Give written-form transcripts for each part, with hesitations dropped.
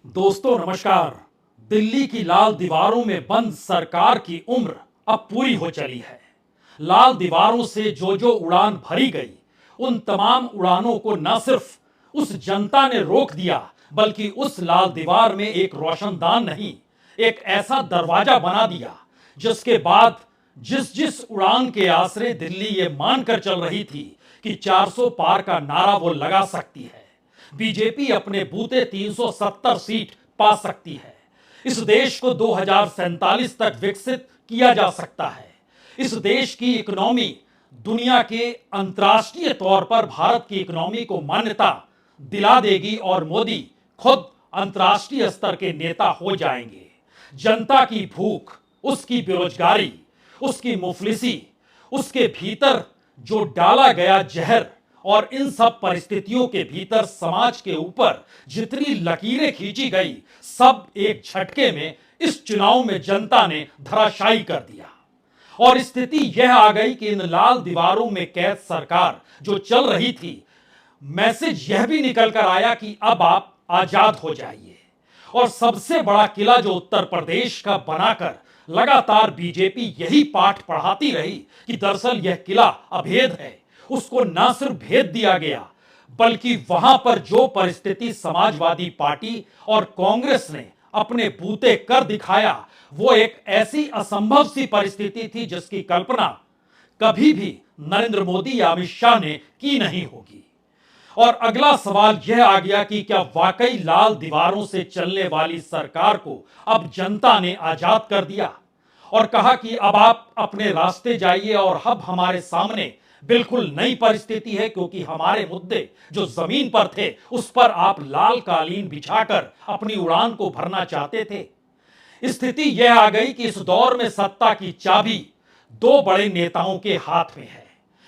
दोस्तों नमस्कार। दिल्ली की लाल दीवारों में बंद सरकार की उम्र अब पूरी हो चली है। लाल दीवारों से जो जो उड़ान भरी गई, उन तमाम उड़ानों को न सिर्फ उस जनता ने रोक दिया, बल्कि उस लाल दीवार में एक रोशनदान नहीं, एक ऐसा दरवाजा बना दिया जिसके बाद जिस जिस उड़ान के आसरे दिल्ली ये मानकर चल रही थी कि 400 पार का नारा वो लगा सकती है, बीजेपी अपने बूते 370 सीट पा सकती है। इस देश को 2047 तक विकसित किया जा सकता है। इस देश की इकोनॉमी दुनिया के अंतर्राष्ट्रीय तौर पर भारत की इकोनॉमी को मान्यता दिला देगी और मोदी खुद अंतर्राष्ट्रीय स्तर के नेता हो जाएंगे। जनता की भूख, उसकी बेरोजगारी, उसकी मुफलिसी, उसके भीतर जो डाला गया जहर और इन सब परिस्थितियों के भीतर समाज के ऊपर जितनी लकीरें खींची गई, सब एक झटके में इस चुनाव में जनता ने धराशायी कर दिया। और स्थिति यह आ गई कि इन लाल दीवारों में कैद सरकार जो चल रही थी, मैसेज यह भी निकल कर आया कि अब आप आजाद हो जाइए। और सबसे बड़ा किला जो उत्तर प्रदेश का बनाकर लगातार बीजेपी यही पाठ पढ़ाती रही कि दरअसल यह किला अभेद है, उसको ना सिर्फ भेद दिया गया, बल्कि वहां पर जो परिस्थिति समाजवादी पार्टी और कांग्रेस ने अपने बूते कर दिखाया, वो एक ऐसी असंभव सी परिस्थिति थी जिसकी कल्पना कभी भी नरेंद्र मोदी या अमित शाह ने की नहीं होगी। और अगला सवाल यह आ गया कि क्या वाकई लाल दीवारों से चलने वाली सरकार को अब जनता ने आजाद कर दिया और कहा कि अब आप अपने रास्ते जाइए और अब हमारे सामने बिल्कुल नई परिस्थिति है, क्योंकि हमारे मुद्दे जो जमीन पर थे उस पर आप लाल कालीन बिछाकर अपनी उड़ान को भरना चाहते थे। स्थिति यह आ गई कि इस दौर में सत्ता की चाबी दो बड़े नेताओं के हाथ में है।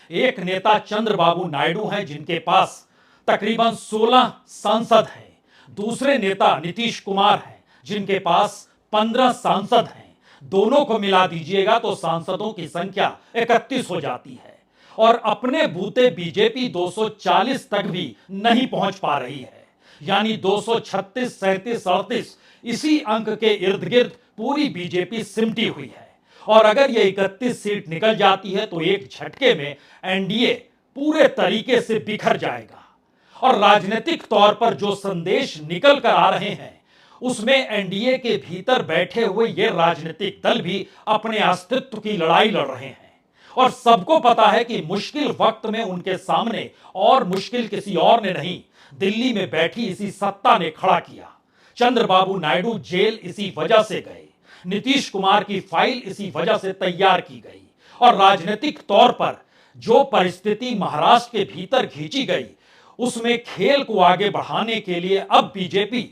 एक नेता चंद्रबाबू नायडू हैं, जिनके पास तकरीबन 16 सांसद हैं। दूसरे नेता नीतीश कुमार हैं, जिनके पास 15 सांसद हैं। दोनों को मिला दीजिएगा तो सांसदों की संख्या 31 हो जाती है। और अपने बूते बीजेपी 240 तक भी नहीं पहुंच पा रही है, यानी 236, 37, 38 इसी अंक के इर्द गिर्द पूरी बीजेपी सिमटी हुई है। और अगर ये 31 सीट निकल जाती है तो एक झटके में एनडीए पूरे तरीके से बिखर जाएगा। और राजनीतिक तौर पर जो संदेश निकल कर आ रहे हैं, उसमें एनडीए के भीतर बैठे हुए ये राजनीतिक दल भी अपने अस्तित्व की लड़ाई लड़ रहे हैं। और सबको पता है कि मुश्किल वक्त में उनके सामने और मुश्किल किसी और ने नहीं, दिल्ली में बैठी इसी सत्ता ने खड़ा किया। चंद्रबाबू नायडू जेल इसी वजह से गए, नीतीश कुमार की फाइल इसी वजह से तैयार की गई। और राजनीतिक तौर पर जो परिस्थिति महाराष्ट्र के भीतर खींची गई, उसमें खेल को आगे बढ़ाने के लिए अब बीजेपी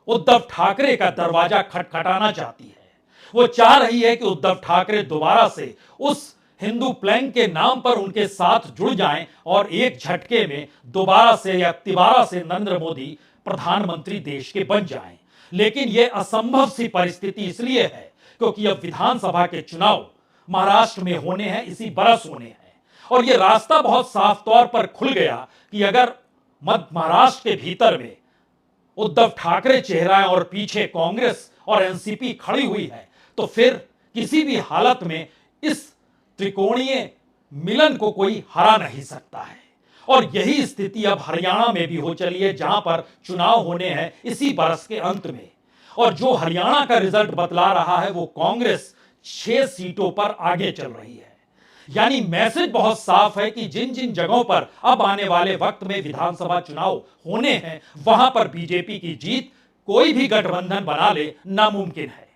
उद्धव ठाकरे का दरवाजा खटखटाना चाहती है। वो चाह रही है कि उद्धव ठाकरे दोबारा से उस हिंदू प्लैंक के नाम पर उनके साथ जुड़ जाएं और एक झटके में दोबारा से या तिबारा से नरेंद्र मोदी प्रधानमंत्री देश के बन जाएं। लेकिन यह असंभव सी परिस्थिति इसलिए है क्योंकि अब विधानसभा के चुनाव महाराष्ट्र में होने हैं, इसी बरस होने हैं। और यह रास्ता बहुत साफ तौर पर खुल गया कि अगर मध्य महाराष्ट्र के भीतर में उद्धव ठाकरे चेहरा है और पीछे कांग्रेस और एनसीपी खड़ी हुई है, तो फिर किसी भी हालत में इस त्रिकोणीय मिलन को कोई हरा नहीं सकता है। और यही स्थिति अब हरियाणा में भी हो चली है, जहां पर चुनाव होने हैं इसी बरस के अंत में। और जो हरियाणा का रिजल्ट बतला रहा है, वो कांग्रेस 6 सीटों पर आगे चल रही है। यानी मैसेज बहुत साफ है कि जिन जिन जगहों पर अब आने वाले वक्त में विधानसभा चुनाव होने हैं, वहां पर बीजेपी की जीत कोई भी गठबंधन बना ले नामुमकिन है।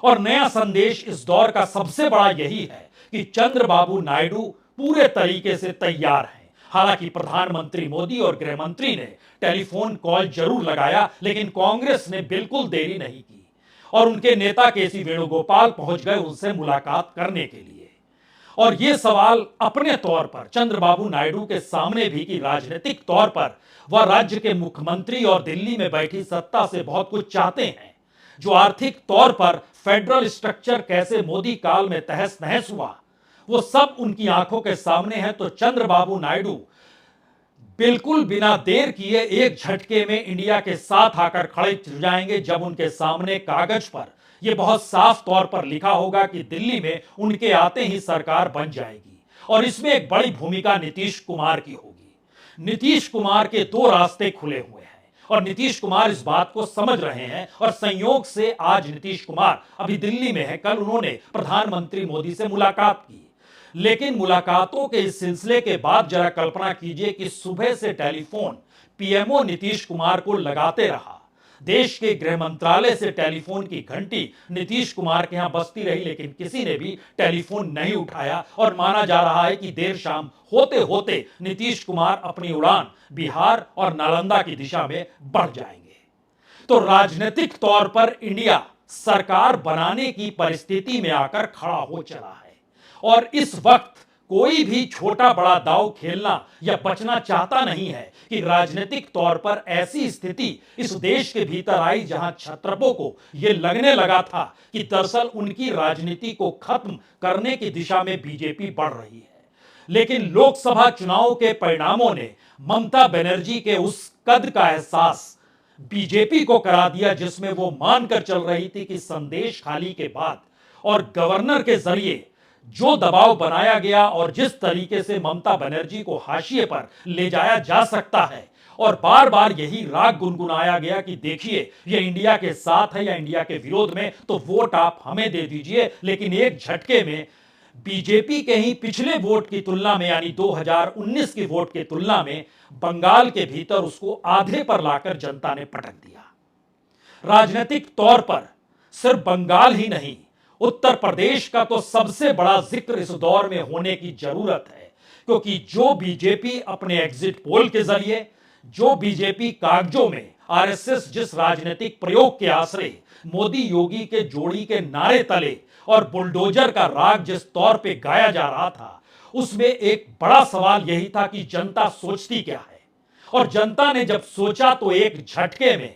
और नया संदेश इस दौर का सबसे बड़ा यही है कि चंद्रबाबू नायडू पूरे तरीके से तैयार हैं। हालांकि प्रधानमंत्री मोदी और गृह मंत्री ने टेलीफोन कॉल जरूर लगाया, लेकिन कांग्रेस ने बिल्कुल देरी नहीं की और उनके नेता केसी वेणुगोपाल पहुंच गए उनसे मुलाकात करने के लिए। और यह सवाल अपने तौर पर चंद्रबाबू नायडू के सामने भी कि राजनीतिक तौर पर वह राज्य के मुख्यमंत्री और दिल्ली में बैठी सत्ता से बहुत कुछ चाहते हैं। जो आर्थिक तौर पर फेडरल स्ट्रक्चर कैसे मोदी काल में तहस नहस हुआ, वो सब उनकी आंखों के सामने है। तो चंद्रबाबू नायडू बिल्कुल बिना देर किए एक झटके में इंडिया के साथ आकर खड़े हो जाएंगे जब उनके सामने कागज पर यह बहुत साफ तौर पर लिखा होगा कि दिल्ली में उनके आते ही सरकार बन जाएगी। और इसमें एक बड़ी भूमिका नीतीश कुमार की होगी। नीतीश कुमार के दो रास्ते खुले हुए हैं और नीतीश कुमार इस बात को समझ रहे हैं। और संयोग से आज नीतीश कुमार अभी दिल्ली में है। कल उन्होंने प्रधानमंत्री मोदी से मुलाकात की। लेकिन मुलाकातों के इस सिलसिले के बाद जरा कल्पना कीजिए कि सुबह से टेलीफोन पीएमओ नीतीश कुमार को लगाते रहा। देश के गृह मंत्रालय से टेलीफोन की घंटी नीतीश कुमार के यहां बजती रही, लेकिन किसी ने भी टेलीफोन नहीं उठाया। और माना जा रहा है कि देर शाम होते होते नीतीश कुमार अपनी उड़ान बिहार और नालंदा की दिशा में बढ़ जाएंगे। तो राजनीतिक तौर पर इंडिया सरकार बनाने की परिस्थिति में आकर खड़ा हो चला है। और इस वक्त कोई भी छोटा बड़ा दांव खेलना या बचना चाहता नहीं है कि राजनीतिक तौर पर ऐसी स्थिति इस देश के भीतर आई जहां क्षत्रपों को यह लगने लगा था कि दरअसल उनकी राजनीति को खत्म करने की दिशा में बीजेपी बढ़ रही है। लेकिन लोकसभा चुनाव के परिणामों ने ममता बनर्जी के उस कद का एहसास बीजेपी को करा दिया जिसमें वो मानकर चल रही थी कि संदेश खाली के बाद और गवर्नर के जरिए जो दबाव बनाया गया और जिस तरीके से ममता बनर्जी को हाशिए पर ले जाया जा सकता है और बार बार यही राग गुनगुनाया गया कि देखिए ये इंडिया के साथ है या इंडिया के विरोध में, तो वोट आप हमें दे दीजिए। लेकिन एक झटके में बीजेपी के ही पिछले वोट की तुलना में यानी 2019 की वोट की तुलना में बंगाल के भीतर उसको आधे पर लाकर जनता ने पटक दिया। राजनीतिक तौर पर सिर्फ बंगाल ही नहीं, उत्तर प्रदेश का तो सबसे बड़ा जिक्र इस दौर में होने की जरूरत है। क्योंकि जो बीजेपी अपने एग्जिट पोल के जरिए, जो बीजेपी कागजों में आरएसएस जिस राजनीतिक प्रयोग के आश्रय मोदी योगी के जोड़ी के नारे तले और बुलडोजर का राग जिस तौर पे गाया जा रहा था, उसमें एक बड़ा सवाल यही था कि जनता सोचती क्या है। और जनता ने जब सोचा तो एक झटके में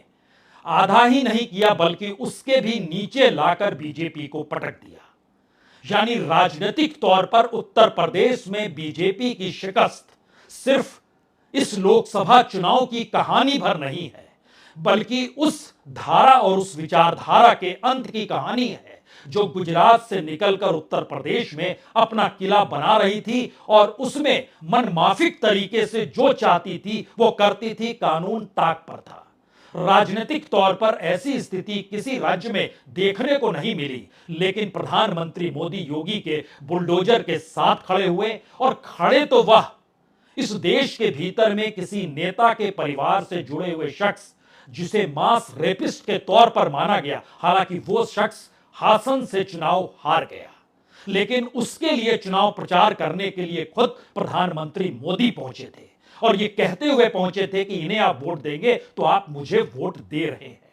आधा ही नहीं किया बल्कि उसके भी नीचे लाकर बीजेपी को पटक दिया। यानी राजनीतिक तौर पर उत्तर प्रदेश में बीजेपी की शिकस्त सिर्फ इस लोकसभा चुनाव की कहानी भर नहीं है, बल्कि उस धारा और उस विचारधारा के अंत की कहानी है जो गुजरात से निकलकर उत्तर प्रदेश में अपना किला बना रही थी और उसमें मनमाफिक तरीके से जो चाहती थी वो करती थी, कानून ताक पर था। राजनीतिक तौर पर ऐसी स्थिति किसी राज्य में देखने को नहीं मिली, लेकिन प्रधानमंत्री मोदी योगी के बुलडोजर के साथ खड़े हुए। और खड़े तो वह इस देश के भीतर में किसी नेता के परिवार से जुड़े हुए शख्स जिसे मास रेपिस्ट के तौर पर माना गया, हालांकि वो शख्स हासन से चुनाव हार गया, लेकिन उसके लिए चुनाव प्रचार करने के लिए खुद प्रधानमंत्री मोदी पहुंचे थे और ये कहते हुए पहुंचे थे कि इन्हें आप वोट देंगे तो आप मुझे वोट दे रहे हैं।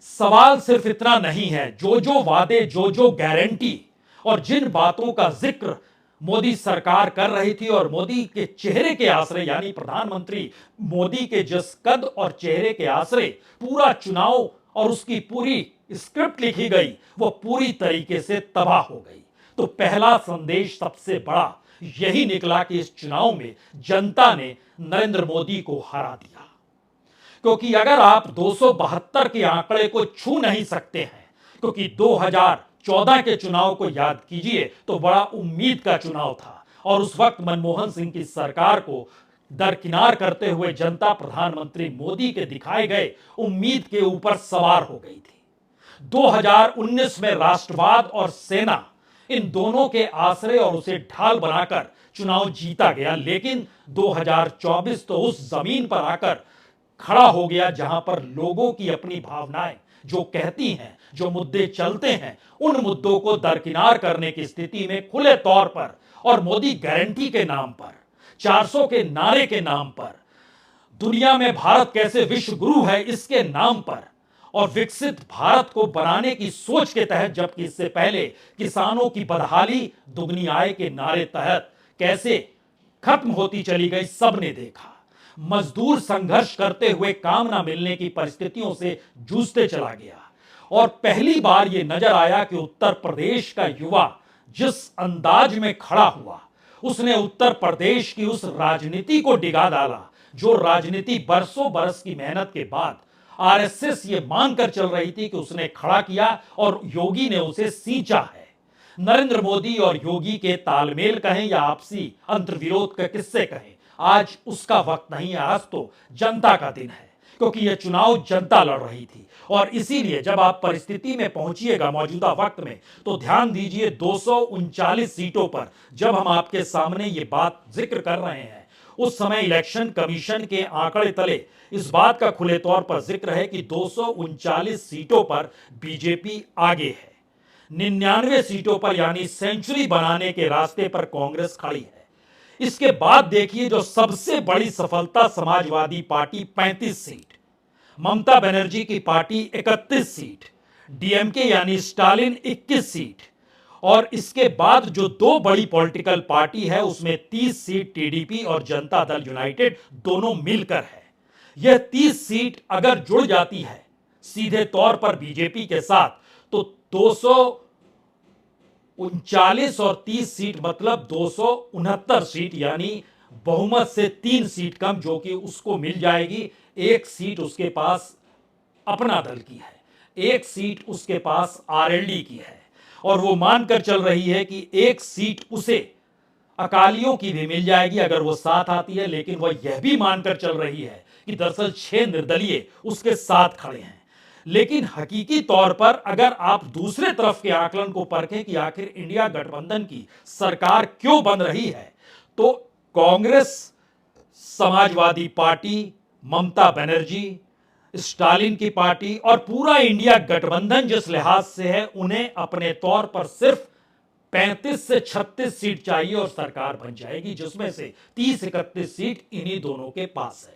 सवाल सिर्फ इतना नहीं है, जो जो वादे, जो जो गारंटी और जिन बातों का जिक्र मोदी सरकार कर रही थी और मोदी के चेहरे के आश्रय यानी प्रधानमंत्री मोदी के जिस कद और चेहरे के आश्रय पूरा चुनाव और उसकी पूरी स्क्रिप्ट लिखी गई, वो पूरी तरीके से तबाह हो गई। तो पहला संदेश सबसे बड़ा यही निकला कि इस चुनाव में जनता ने नरेंद्र मोदी को हरा दिया। क्योंकि अगर आप 272 के आंकड़े को छू नहीं सकते हैं, क्योंकि 2014 के चुनाव को याद कीजिए तो बड़ा उम्मीद का चुनाव था और उस वक्त मनमोहन सिंह की सरकार को दरकिनार करते हुए जनता प्रधानमंत्री मोदी के दिखाए गए उम्मीद के ऊपर सवार हो गई थी। 2019 में राष्ट्रवाद और सेना इन दोनों के आश्रय और उसे ढाल बनाकर चुनाव जीता गया, लेकिन 2024 तो उस जमीन पर आकर खड़ा हो गया जहां पर लोगों की अपनी भावनाएं जो कहती हैं, जो मुद्दे चलते हैं, उन मुद्दों को दरकिनार करने की स्थिति में खुले तौर पर और मोदी गारंटी के नाम पर, 400 के नारे के नाम पर, दुनिया में भारत कैसे विश्व गुरु है इसके नाम पर और विकसित भारत को बनाने की सोच के तहत, जबकि इससे पहले किसानों की बदहाली दुगनी आय के नारे तहत कैसे खत्म होती चली गई सबने देखा। मजदूर संघर्ष करते हुए काम ना मिलने की परिस्थितियों से जूझते चला गया और पहली बार यह नजर आया कि उत्तर प्रदेश का युवा जिस अंदाज में खड़ा हुआ उसने उत्तर प्रदेश की उस राजनीति को डिगा डाला जो राजनीति बरसों बरस की मेहनत के बाद आरएसएस ये मानकर चल रही थी कि उसने खड़ा किया और योगी ने उसे सींचा है। नरेंद्र मोदी और योगी के तालमेल कहें या आपसी अंतर्विरोध के किस्से कहें, आज उसका वक्त नहीं है, आज तो जनता का दिन है, क्योंकि यह चुनाव जनता लड़ रही थी। और इसीलिए जब आप परिस्थिति में पहुंचिएगा मौजूदा वक्त में, तो ध्यान दीजिए 239 सीटों पर जब हम आपके सामने ये बात जिक्र कर रहे हैं, उस समय इलेक्शन कमीशन के आंकड़े तले इस बात का खुले तौर पर जिक्र है कि 239 सीटों पर बीजेपी आगे है, 99 सीटों पर यानी सेंचुरी बनाने के रास्ते पर कांग्रेस खड़ी है। इसके बाद देखिए जो सबसे बड़ी सफलता, समाजवादी पार्टी 35 सीट, ममता बनर्जी की पार्टी 31 सीट, डीएमके यानी स्टालिन 21 सीट, और इसके बाद जो दो बड़ी पॉलिटिकल पार्टी है उसमें 30 सीट टीडीपी और जनता दल यूनाइटेड दोनों मिलकर है। यह 30 सीट अगर जुड़ जाती है सीधे तौर पर बीजेपी के साथ, तो 239 और 30 सीट मतलब 269 सीट, यानी बहुमत से 3 सीट कम जो कि उसको मिल जाएगी। एक सीट उसके पास अपना दल की है, एक सीट उसके पास आरएलडी की है, और वो मानकर चल रही है कि एक सीट उसे अकालियों की भी मिल जाएगी अगर वो साथ आती है। लेकिन वह यह भी मानकर चल रही है कि दरअसल 6 निर्दलीय उसके साथ खड़े हैं। लेकिन हकीकी तौर पर अगर आप दूसरे तरफ के आकलन को परखें कि आखिर इंडिया गठबंधन की सरकार क्यों बन रही है, तो कांग्रेस, समाजवादी पार्टी, ममता बनर्जी, स्टालिन की पार्टी और पूरा इंडिया गठबंधन जिस लिहाज से है, उन्हें अपने तौर पर सिर्फ 35 से 36 सीट चाहिए और सरकार बन जाएगी, जिसमें से 30-31 सीट इन्हीं दोनों के पास है।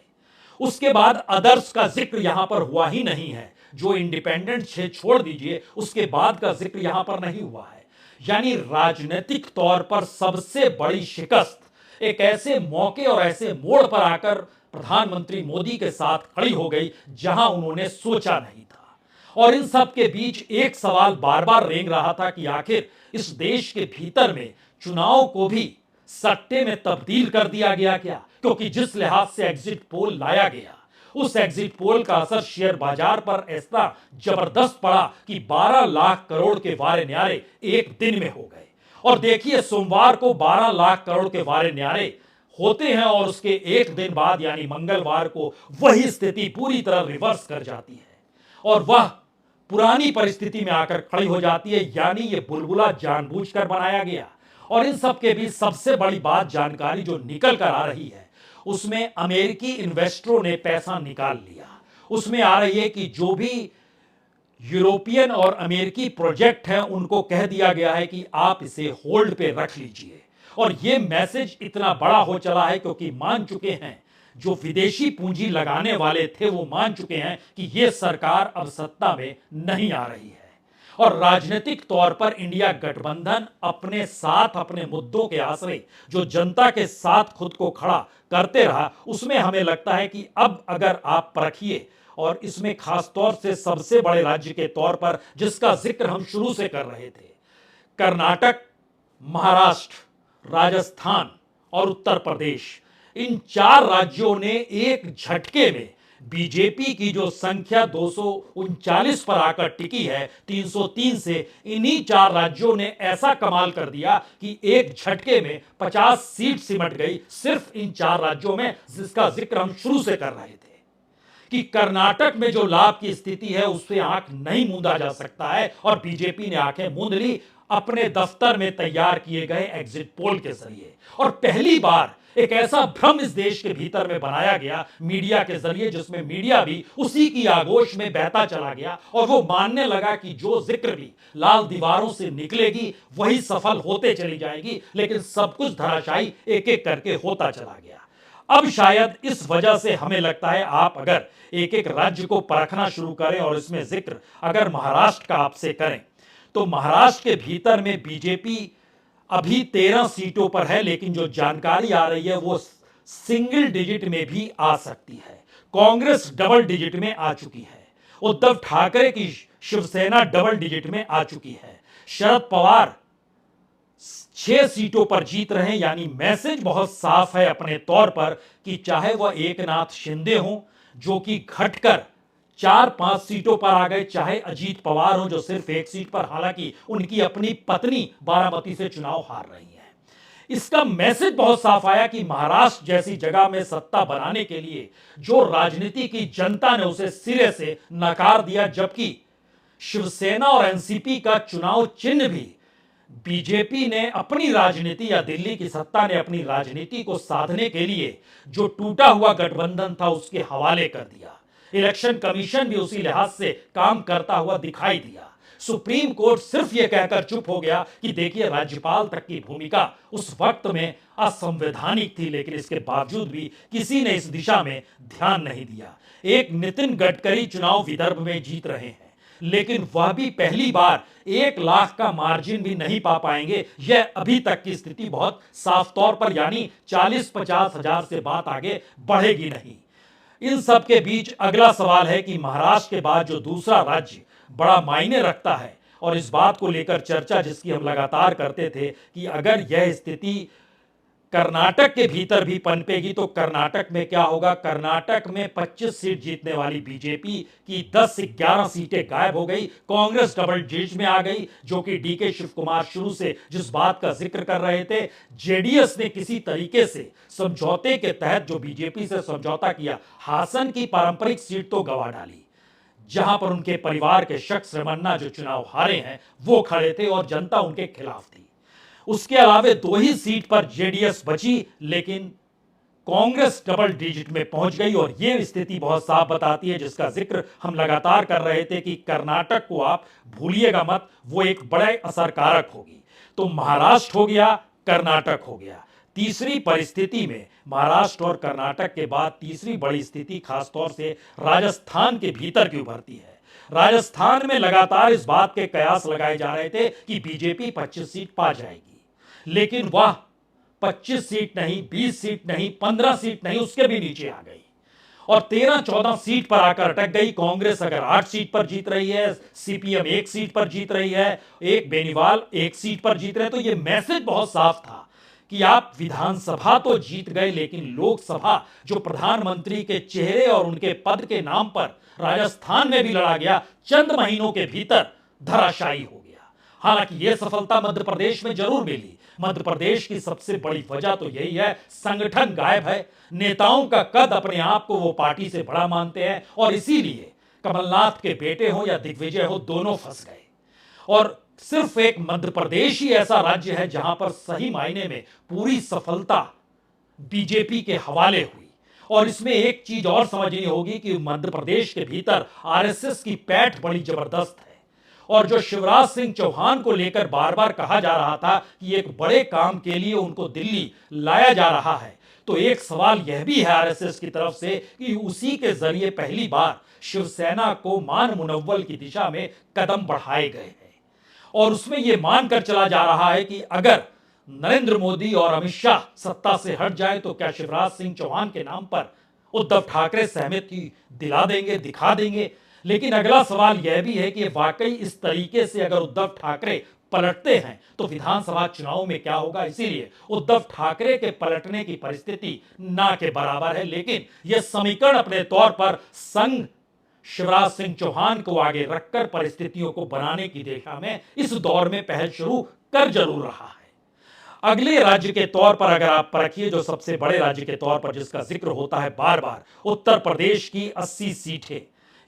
उसके बाद अदर्स का जिक्र यहां पर हुआ ही नहीं है, जो इंडिपेंडेंट छोड़ दीजिए, उसके बाद का जिक्र यहां पर नहीं हुआ है। यानी राजनीतिक तौर पर सबसे बड़ी शिकस्त एक ऐसे मौके और ऐसे मोड़ पर आकर प्रधानमंत्री मोदी के साथ खड़ी हो गई जहां उन्होंने सोचा नहीं था। और इन सब के बीच एक सवाल बार बार रेंग रहा था कि आखिर इस देश के भीतर में चुनाव को भी सट्टे में तब्दील कर दिया गया क्या? क्योंकि जिस लिहाज से एग्जिट पोल लाया गया, उस एग्जिट पोल का असर शेयर बाजार पर ऐसा जबरदस्त पड़ा कि 12 लाख करोड़ के वारे न्यारे एक दिन में हो गए। और देखिए सोमवार को 12 लाख करोड़ के वारे न्यारे होते हैं और उसके एक दिन बाद यानी मंगलवार को वही स्थिति पूरी तरह रिवर्स कर जाती है और वह पुरानी परिस्थिति में आकर खड़ी हो जाती है। यानी ये बुलबुला जानबूझकर बनाया गया। और इन सब के बीच सबसे बड़ी बात, जानकारी जो निकल कर आ रही है, उसमें अमेरिकी इन्वेस्टरों ने पैसा निकाल लिया। उसमें आ रही है कि जो भी यूरोपियन और अमेरिकी प्रोजेक्ट हैं उनको कह दिया गया है कि आप इसे होल्ड पे रख लीजिए। और यह मैसेज इतना बड़ा हो चला है क्योंकि मान चुके हैं, जो विदेशी पूंजी लगाने वाले थे वो मान चुके हैं कि यह सरकार अब सत्ता में नहीं आ रही है। और राजनीतिक तौर पर इंडिया गठबंधन अपने साथ, अपने मुद्दों के आश्रय जो जनता के साथ खुद को खड़ा करते रहा, उसमें हमें लगता है कि अब अगर आप परखिए, और इसमें खास तौर से सबसे बड़े राज्य के तौर पर जिसका जिक्र हम शुरू से कर रहे थे, कर्नाटक, महाराष्ट्र, राजस्थान और उत्तर प्रदेश, इन 4 राज्यों ने एक झटके में बीजेपी की जो संख्या 239 पर आकर टिकी है 303 से, इन्हीं 4 राज्यों ने ऐसा कमाल कर दिया कि एक झटके में 50 सीट सिमट गई सिर्फ इन 4 राज्यों में, जिसका जिक्र हम शुरू से कर रहे थे कि कर्नाटक में जो लाभ की स्थिति है उससे आंख नहीं मूंदा जा सकता है। और बीजेपी ने आंखें मूंद ली अपने दफ्तर में तैयार किए गए एग्जिट पोल के जरिए। और पहली बार एक ऐसा भ्रम इस देश के भीतर में बनाया गया मीडिया के जरिए, जिसमें मीडिया भी उसी की आगोश में बहता चला गया और वो मानने लगा कि जो जिक्र भी लाल दीवारों से निकलेगी वही सफल होते चली जाएगी। लेकिन सब कुछ धराशायी एक एक करके होता चला गया। अब शायद इस वजह से हमें लगता है, आप अगर एक एक राज्य को परखना शुरू करें और इसमें जिक्र अगर महाराष्ट्र का आपसे करें, तो महाराष्ट्र के भीतर में बीजेपी अभी 13 सीटों पर है, लेकिन जो जानकारी आ रही है वो सिंगल डिजिट में भी आ सकती है। कांग्रेस डबल डिजिट में आ चुकी है, उद्धव ठाकरे की शिवसेना डबल डिजिट में आ चुकी है, शरद पवार 6 सीटों पर जीत रहे हैं। यानी मैसेज बहुत साफ है अपने तौर पर कि चाहे वह एकनाथ शिंदे हो जो कि घटकर 4-5 सीटों पर आ गए, चाहे अजीत पवार हो जो सिर्फ एक सीट पर, हालांकि उनकी अपनी पत्नी बारामती से चुनाव हार रही है। इसका मैसेज बहुत साफ आया कि महाराष्ट्र जैसी जगह में सत्ता बनाने के लिए जो राजनीति की जनता ने उसे सिरे से नकार दिया, जबकि शिवसेना और एनसीपी का चुनाव चिन्ह भी बीजेपी ने अपनी राजनीति या दिल्ली की सत्ता ने अपनी राजनीति को साधने के लिए जो टूटा हुआ गठबंधन था उसके हवाले कर दिया। इलेक्शन कमीशन भी उसी लिहाज से काम करता हुआ दिखाई दिया। सुप्रीम कोर्ट सिर्फ यह कहकर चुप हो गया कि देखिए राज्यपाल तक की भूमिका उस वक्त में असंवैधानिक थी, लेकिन इसके बावजूद भी किसी ने इस दिशा में ध्यान नहीं दिया। एक नितिन गडकरी चुनाव विदर्भ में जीत रहे हैं, लेकिन वह भी पहली बार 1 लाख का मार्जिन भी नहीं पा पाएंगे। यह अभी तक की स्थिति बहुत साफ तौर पर, यानी 40-50 हजार से बात आगे बढ़ेगी नहीं। इन सब के बीच अगला सवाल है कि महाराष्ट्र के बाद जो दूसरा राज्य बड़ा मायने रखता है, और इस बात को लेकर चर्चा जिसकी हम लगातार करते थे कि अगर यह स्थिति कर्नाटक के भीतर भी पनपेगी तो कर्नाटक में क्या होगा। कर्नाटक में 25 सीट जीतने वाली बीजेपी की 10 से 11 सीटें गायब हो गई। कांग्रेस डबल डिजिट में आ गई, जो कि डीके शिव कुमार शुरू से जिस बात का जिक्र कर रहे थे, जेडीएस ने किसी तरीके से समझौते के तहत जो बीजेपी से समझौता किया, हासन की पारंपरिक सीट तो गंवा डाली, जहां पर उनके परिवार के शख्स रमन्ना जो चुनाव हारे हैं वो खड़े थे और जनता उनके खिलाफ थी। उसके अलावे 2 ही सीट पर जेडीएस बची, लेकिन कांग्रेस डबल डिजिट में पहुंच गई। और यह स्थिति बहुत साफ बताती है, जिसका जिक्र हम लगातार कर रहे थे कि कर्नाटक को आप भूलिएगा मत, वो एक बड़े असरकारक होगी। तो महाराष्ट्र हो गया, कर्नाटक हो गया। तीसरी परिस्थिति में महाराष्ट्र और कर्नाटक के बाद तीसरी बड़ी स्थिति खासतौर से राजस्थान के भीतर की उभरती है। राजस्थान में लगातार इस बात के कयास लगाए जा रहे थे कि बीजेपी 25 सीट पा जाएगी, लेकिन वह 25 सीट नहीं, 20 सीट नहीं, 15 सीट नहीं, उसके भी नीचे आ गई और 13-14 सीट पर आकर अटक गई। कांग्रेस अगर 8 सीट पर जीत रही है, सीपीएम 1 सीट पर जीत रही है, एक बेनीवाल 1 सीट पर जीत रहे हैं, तो यह मैसेज बहुत साफ था कि आप विधानसभा तो जीत गए, लेकिन लोकसभा जो प्रधानमंत्री के चेहरे और उनके पद के नाम पर राजस्थान में भी लड़ा गया, चंद महीनों के भीतर धराशायी हो गया। हालांकि यह सफलता मध्य प्रदेश में जरूर मिली। मध्य प्रदेश की सबसे बड़ी वजह तो यही है, संगठन गायब है, नेताओं का कद अपने आप को वो पार्टी से बड़ा मानते हैं, और इसीलिए कमलनाथ के बेटे हो या दिग्विजय हो, दोनों फंस गए। और सिर्फ एक मध्य प्रदेश ही ऐसा राज्य है जहां पर सही मायने में पूरी सफलता बीजेपी के हवाले हुई। और इसमें एक चीज और समझनी होगी कि मध्य प्रदेश के भीतर आरएसएस की पैठ बड़ी जबरदस्त है, और जो शिवराज सिंह चौहान को लेकर बार बार कहा जा रहा था कि एक बड़े काम के लिए उनको दिल्ली लाया जा रहा है, तो एक सवाल यह भी है आरएसएस की तरफ से कि उसी के जरिए पहली बार शिवसेना को मान मुनव्वल की दिशा में कदम बढ़ाए गए हैं। और उसमें यह मानकर चला जा रहा है कि अगर नरेंद्र मोदी और अमित शाह सत्ता से हट जाए तो क्या शिवराज सिंह चौहान के नाम पर उद्धव ठाकरे सहमति दिला देंगे, दिखा देंगे। लेकिन अगला सवाल यह भी है कि वाकई इस तरीके से अगर उद्धव ठाकरे पलटते हैं तो विधानसभा चुनाव में क्या होगा। इसीलिए उद्धव ठाकरे के पलटने की परिस्थिति ना के बराबर है, लेकिन यह समीकरण अपने तौर पर संघ शिवराज सिंह चौहान को आगे रखकर परिस्थितियों को बनाने की दिशा में इस दौर में पहल शुरू कर जरूर रहा है। अगले राज्य के तौर पर अगर आप परखिए, जो सबसे बड़े राज्य के तौर पर जिसका जिक्र होता है बार बार, उत्तर प्रदेश की 80 सीटें।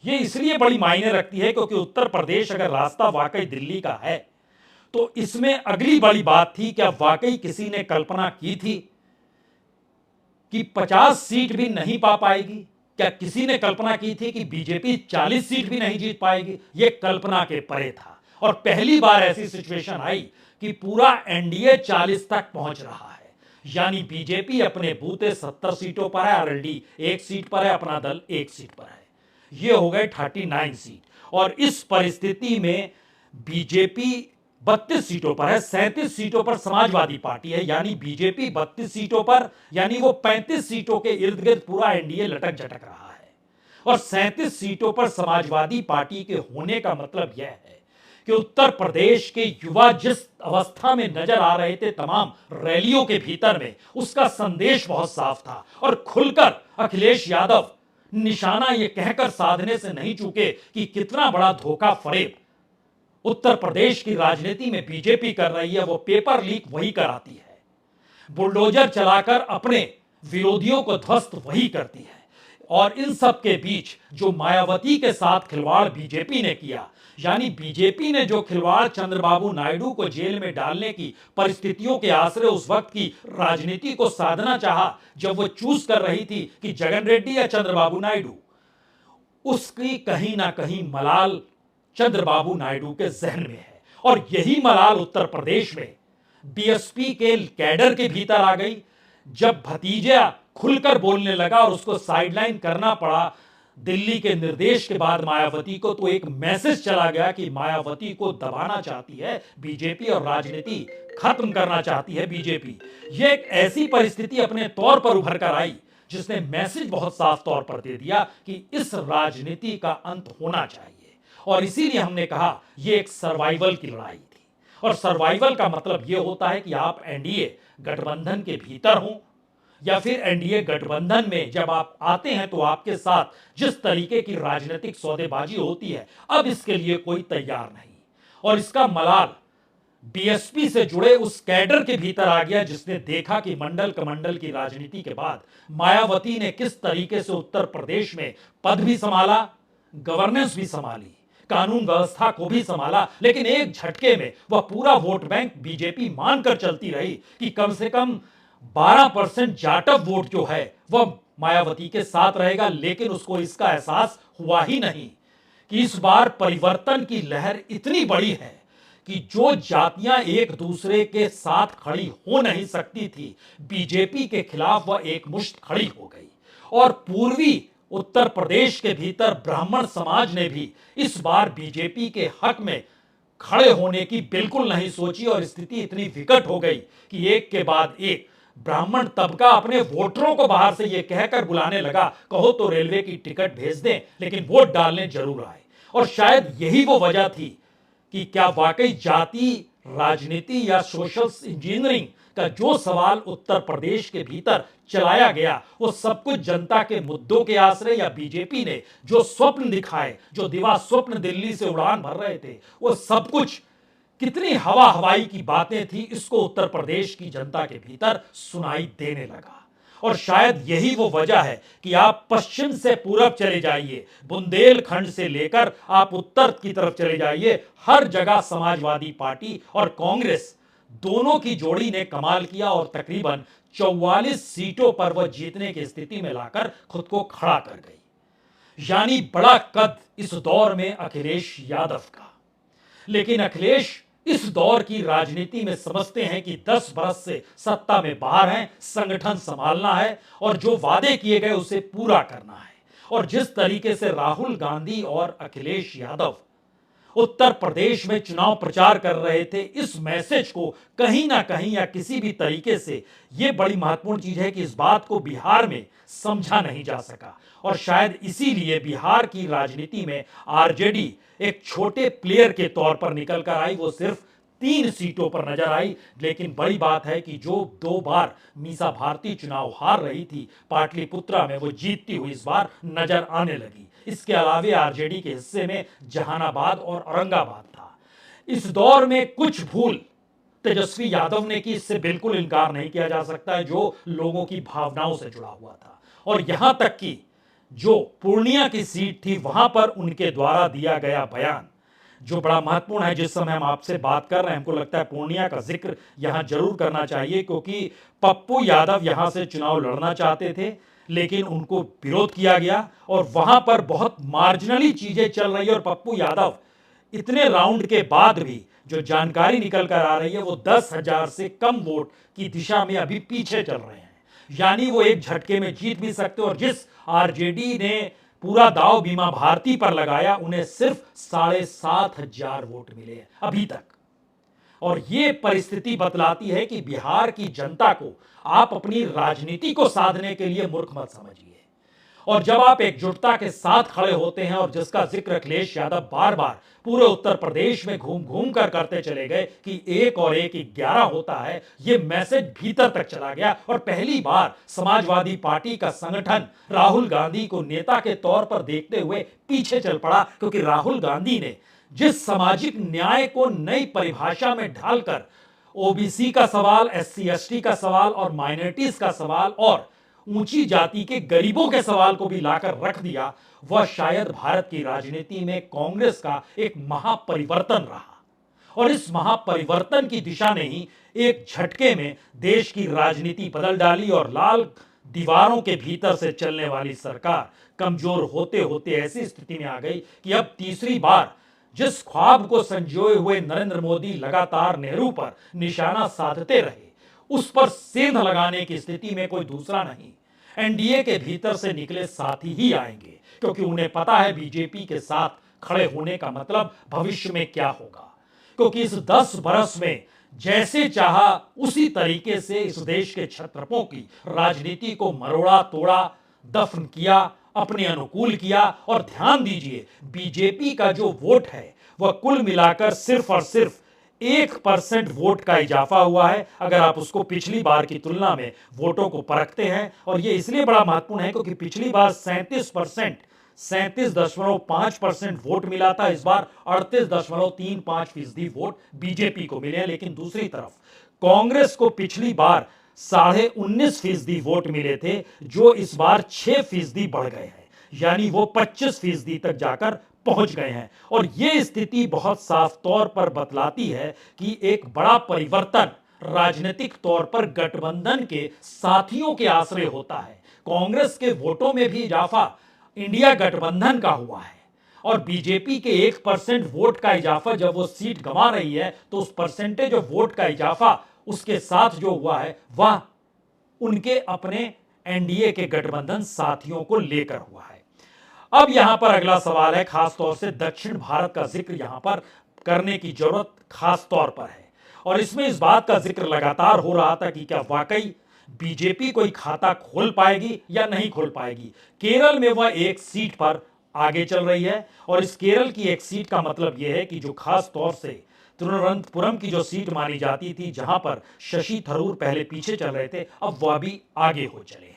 ये इसलिए बड़ी मायने रखती है क्योंकि उत्तर प्रदेश अगर रास्ता वाकई दिल्ली का है तो इसमें अगली बड़ी बात थी, क्या वाकई किसी ने कल्पना की थी कि 50 सीट भी नहीं पा पाएगी? क्या किसी ने कल्पना की थी कि बीजेपी 40 सीट भी नहीं जीत पाएगी? यह कल्पना के परे था। और पहली बार ऐसी सिचुएशन आई कि पूरा एनडीए 40 तक पहुंच रहा है, यानी बीजेपी अपने बूते 70 सीटों पर है, आरएलडी 1 सीट पर है, अपना दल 1 सीट पर है। ये हो गए 39 सीट। और इस परिस्थिति में बीजेपी 32 सीटों पर है, 37 सीटों पर समाजवादी पार्टी है, यानी बीजेपी 32 सीटों पर, यानी वो 35 सीटों के इर्द गिर्द पूरा एनडीए लटक झटक रहा है। और 37 सीटों पर समाजवादी पार्टी के होने का मतलब यह है कि उत्तर प्रदेश के युवा जिस अवस्था में नजर आ रहे थे तमाम रैलियों के भीतर में, उसका संदेश बहुत साफ था और खुलकर अखिलेश यादव निशाना यह कहकर साधने से नहीं चूके कि कितना बड़ा धोखा फरेब उत्तर प्रदेश की राजनीति में बीजेपी कर रही है। वो पेपर लीक वही कराती है, बुलडोजर चलाकर अपने विरोधियों को ध्वस्त वही करती है। और इन सब के बीच जो मायावती के साथ खिलवाड़ बीजेपी ने किया, यानी बीजेपी ने जो खिलवाड़ चंद्रबाबू नायडू को जेल में डालने की परिस्थितियों के आसरे उस वक्त की राजनीति को साधना चाहा, जब वो चूज कर रही थी कि जगन रेड्डी या चंद्रबाबू नायडू, उसकी कहीं ना कहीं मलाल चंद्रबाबू नायडू के जहन में है। और यही मलाल उत्तर प्रदेश में बीएसपी के कैडर के भीतर आ गई, जब भतीजा खुलकर बोलने लगा और उसको साइडलाइन करना पड़ा दिल्ली के निर्देश के बाद मायावती को, तो एक मैसेज चला गया कि मायावती को दबाना चाहती है बीजेपी और राजनीति खत्म करना चाहती है बीजेपी। यह एक ऐसी परिस्थिति अपने तौर पर उभर कर आई जिसने मैसेज बहुत साफ तौर पर दे दिया कि इस राजनीति का अंत होना चाहिए। और इसीलिए हमने कहा यह एक सर्वाइवल की लड़ाई थी। और सर्वाइवल का मतलब यह होता है कि आप एनडीए गठबंधन के भीतर हों या फिर एनडीए गठबंधन में जब आप आते हैं तो आपके साथ जिस तरीके की राजनीतिक सौदेबाजी होती है, अब इसके लिए कोई तैयार नहीं। और इसका मलाल बीएसपी से जुड़े उस कैडर के भीतर आ गया, जिसने देखा कि मंडल कमंडल की राजनीति के बाद मायावती ने किस तरीके से उत्तर प्रदेश में पद भी संभाला, गवर्नेंस भी संभाली, कानून व्यवस्था को भी संभाला, लेकिन एक झटके में वह पूरा वोट बैंक बीजेपी मानकर चलती रही कि कम से कम 12% जाटव वोट जो है वह मायावती के साथ रहेगा। लेकिन उसको इसका एहसास हुआ ही नहीं कि इस बार परिवर्तन की लहर इतनी बड़ी है कि जो जातियां एक दूसरे के साथ खड़ी हो नहीं सकती थी, बीजेपी के खिलाफ वह एकमुश्त खड़ी हो गई। और पूर्वी उत्तर प्रदेश के भीतर ब्राह्मण समाज ने भी इस बार बीजेपी के हक में खड़े होने की बिल्कुल नहीं सोची और स्थिति इतनी विकट हो गई कि एक के बाद एक ब्राह्मण तबका अपने वोटरों को बाहर से यह कहकर बुलाने लगा, कहो तो रेलवे की टिकट भेज दें लेकिन वोट डालने जरूर आए। और शायद यही वो वजह थी कि क्या वाकई जाति राजनीति या सोशल इंजीनियरिंग का जो सवाल उत्तर प्रदेश के भीतर चलाया गया, वो सब कुछ जनता के मुद्दों के आश्रय, या बीजेपी ने जो स्वप्न दिखाए, जो दिवा स्वप्न दिल्ली से उड़ान भर रहे थे, वो सब कुछ कितनी हवा हवाई की बातें थी, इसको उत्तर प्रदेश की जनता के भीतर सुनाई देने लगा। और शायद यही वो वजह है कि आप पश्चिम से पूरब चले जाइए, बुंदेलखंड से लेकर आप उत्तर की तरफ चले जाइए, हर जगह समाजवादी पार्टी और कांग्रेस दोनों की जोड़ी ने कमाल किया और तकरीबन 44 सीटों पर वह जीतने की स्थिति में लाकर खुद को खड़ा कर गई। यानी बड़ा कद इस दौर में अखिलेश यादव का। लेकिन अखिलेश इस दौर की राजनीति में समझते हैं कि 10 बरस से सत्ता में बाहर हैं, संगठन संभालना है और जो वादे किए गए उसे पूरा करना है। और जिस तरीके से राहुल गांधी और अखिलेश यादव उत्तर प्रदेश में चुनाव प्रचार कर रहे थे, इस मैसेज को कहीं ना कहीं या किसी भी तरीके से, यह बड़ी महत्वपूर्ण चीज है कि इस बात को बिहार में समझा नहीं जा सका। और शायद इसीलिए बिहार की राजनीति में आरजेडी एक छोटे प्लेयर के तौर पर निकल कर आई, वो सिर्फ 3 सीटों पर नजर आई। लेकिन बड़ी बात है कि जो 2 बार मीसा भारती चुनाव हार रही थी पाटलिपुत्रा में, वो जीतती हुई इस बार नजर आने लगी। इसके अलावे आरजेडी के हिस्से में जहानाबाद और औरंगाबाद था। इस दौर में कुछ भूल तेजस्वी यादव ने की, इससे बिल्कुल इनकार नहीं किया जा सकता है, जो लोगों की भावनाओं से जुड़ा हुआ था। और यहां तक कि जो पूर्णिया की सीट थी, वहां पर उनके द्वारा दिया गया बयान जो बड़ा महत्वपूर्ण है, जिस समय हम आपसे बात कर रहे हैं, हमको लगता है पूर्णिया का जिक्र यहां जरूर करना चाहिए, क्योंकि पप्पू यादव यहां से चुनाव लड़ना चाहते थे लेकिन उनको विरोध किया गया और वहां पर बहुत मार्जिनली चीजें चल रही है। और पप्पू यादव इतने राउंड के बाद भी जो जानकारी निकल कर आ रही है, वो 10,000 से कम वोट की दिशा में अभी पीछे चल रहे हैं। यानी वो एक झटके में जीत भी सकते। और जिस आरजेडी ने पूरा दाव बीमा भारती पर लगाया, उन्हें सिर्फ 7,500 वोट मिले अभी तक। और ये परिस्थिति बतलाती है कि बिहार की जनता को आप अपनी राजनीति को साधने के लिए मूर्ख मत समझिए। और जब आप एकजुटता के साथ खड़े होते हैं, और जिसका जिक्र अखिलेश यादव बार बार पूरे उत्तर प्रदेश में घूम घूम कर करते चले गए कि 1 और 1 11 होता है, यह मैसेज भीतर तक चला गया और पहली बार समाजवादी पार्टी का संगठन राहुल गांधी को नेता के तौर पर देखते हुए पीछे चल पड़ा, क्योंकि राहुल गांधी ने जिस सामाजिक न्याय को नई परिभाषा में ढालकर ओबीसी का सवाल, एससी एसटी का सवाल और माइनॉरिटीज का सवाल और ऊंची जाति के गरीबों के सवाल को भी लाकर रख दिया, वह शायद भारत की राजनीति में कांग्रेस का एक महापरिवर्तन रहा। और इस महापरिवर्तन की दिशा ने ही एक झटके में देश की राजनीति बदल डाली और लाल दीवारों के भीतर से चलने वाली सरकार कमजोर होते होते ऐसी स्थिति में आ गई कि अब तीसरी बार जिस ख्वाब को संजोए हुए नरेंद्र मोदी लगातार नेहरू पर निशाना साधते रहे, उस पर सेंध लगाने की स्थिति में कोई दूसरा नहीं, एनडीए के भीतर से निकले साथी ही आएंगे, क्योंकि उन्हें पता है बीजेपी के साथ खड़े होने का मतलब भविष्य में क्या होगा। क्योंकि इस 10 बरस में जैसे चाहा उसी तरीके से इस देश के क्षत्रपों की राजनीति को मरोड़ा तोड़ा, दफन किया, अपने अनुकूल किया। और ध्यान दीजिए, बीजेपी का जो वोट है वह कुल मिलाकर सिर्फ और सिर्फ 1% वोट का इजाफा हुआ है, अगर आप उसको पिछली बार की तुलना में वोटों को परखते हैं। और यह इसलिए बड़ा महत्वपूर्ण है क्योंकि पिछली बार 37.5% वोट मिला था, इस बार 38.35% वोट बीजेपी को मिले हैं। लेकिन दूसरी तरफ कांग्रेस को पिछली बार 19.5% वोट मिले थे, जो इस बार 6% बढ़ गए हैं, यानी वो 25% तक जाकर पहुंच गए हैं। और यह स्थिति बहुत साफ तौर पर बतलाती है कि एक बड़ा परिवर्तन राजनीतिक तौर पर गठबंधन के साथियों के आश्रय होता है। कांग्रेस के वोटों में भी इजाफा इंडिया गठबंधन का हुआ है, और बीजेपी के 1% वोट का इजाफा जब वो सीट गंवा रही है, तो उस परसेंटेज ऑफ वोट का इजाफा उसके साथ जो हुआ है वह उनके अपने एनडीए के गठबंधन साथियों को लेकर हुआ है। अब यहां पर अगला सवाल है, खास तौर से दक्षिण भारत का जिक्र यहां पर करने की जरूरत खास तौर पर है। और इसमें इस बात का जिक्र लगातार हो रहा था कि क्या वाकई बीजेपी कोई खाता खोल पाएगी या नहीं खोल पाएगी। केरल में वह एक सीट पर आगे चल रही है, और इस केरल की एक सीट का मतलब यह है कि जो खास तौर से तिरुवनंतपुरम की जो सीट मानी जाती थी, जहां पर शशि थरूर पहले पीछे चल रहे थे, अब वह भी आगे हो चले हैं।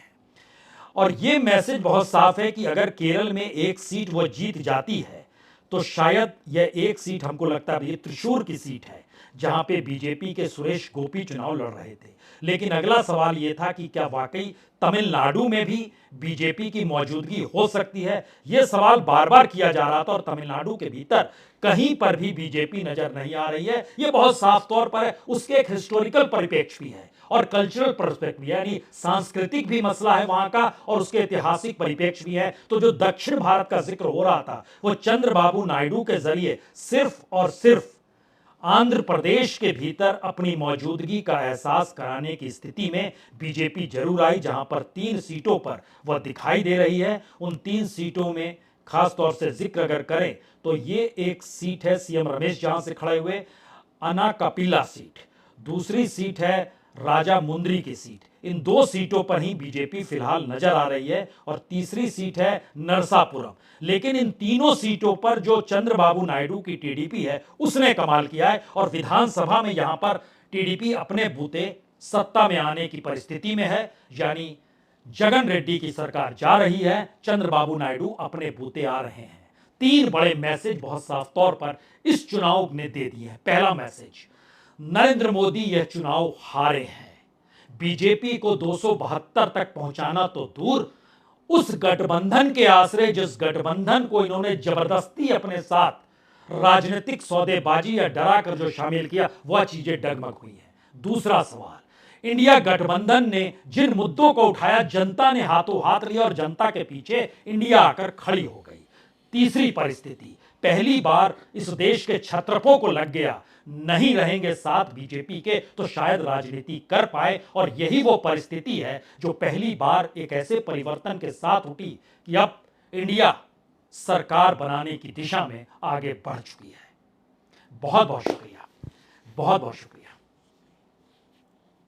और यह मैसेज बहुत साफ है कि अगर केरल में एक सीट वह जीत जाती है, तो शायद यह एक सीट, हमको लगता है ये त्रिशूर की सीट है, जहां पे बीजेपी के सुरेश गोपी चुनाव लड़ रहे थे। लेकिन अगला सवाल यह था कि क्या वाकई तमिलनाडु में भी बीजेपी की मौजूदगी हो सकती है। यह सवाल बार बार किया जा रहा था, और तमिलनाडु के भीतर कहीं पर भी बीजेपी नजर नहीं आ रही है। यह बहुत साफ तौर पर है। उसके एक हिस्टोरिकल परिप्रेक्ष्य भी है और कल्चरल पर्सपेक्टिव, यानी सांस्कृतिक भी मसला है वहां का, और उसके ऐतिहासिक परिप्रेक्ष्य भी है। तो जो दक्षिण भारत का जिक्र हो रहा था, वो चंद्रबाबू नायडू के जरिए सिर्फ और सिर्फ आंध्र प्रदेश के भीतर अपनी मौजूदगी का एहसास कराने की स्थिति में बीजेपी जरूर आई, जहां पर 3 सीटों पर वह दिखाई दे रही है। उन 3 सीटों में खास तौर से जिक्र अगर करें तो ये एक सीट है सीएम रमेश जहां से खड़े हुए, अनाकापिला सीट। दूसरी सीट है राजा मुंद्री की सीट। इन 2 सीटों पर ही बीजेपी फिलहाल नजर आ रही है, और तीसरी सीट है नरसापुरम। लेकिन इन तीनों सीटों पर जो चंद्रबाबू नायडू की टीडीपी है उसने कमाल किया है, और विधानसभा में यहां पर टीडीपी अपने बूते सत्ता में आने की परिस्थिति में है, यानी जगन रेड्डी की सरकार जा रही है, चंद्रबाबू नायडू अपने बूते आ रहे हैं। 3 बड़े मैसेज बहुत साफ तौर पर इस चुनाव ने दे दिए हैं। पहला मैसेज, नरेंद्र मोदी यह चुनाव हारे हैं। बीजेपी को 272 तक पहुंचाना तो दूर, उस गठबंधन के आश्रय, जिस गठबंधन को इन्होंने जबरदस्ती अपने साथ राजनीतिक सौदेबाजी या डरा कर जो शामिल किया, वह चीजें डगमग हुई है। दूसरा सवाल, इंडिया गठबंधन ने जिन मुद्दों को उठाया, जनता ने हाथों हाथ लिया और जनता के पीछे इंडिया आकर खड़ी हो गई। तीसरी परिस्थिति, पहली बार इस देश के क्षत्रपों को लग गया, नहीं रहेंगे साथ बीजेपी के तो शायद राजनीति कर पाए। और यही वो परिस्थिति है जो पहली बार एक ऐसे परिवर्तन के साथ उठी कि अब इंडिया सरकार बनाने की दिशा में आगे बढ़ चुकी है। बहुत बहुत शुक्रिया, बहुत बहुत शुक्रिया।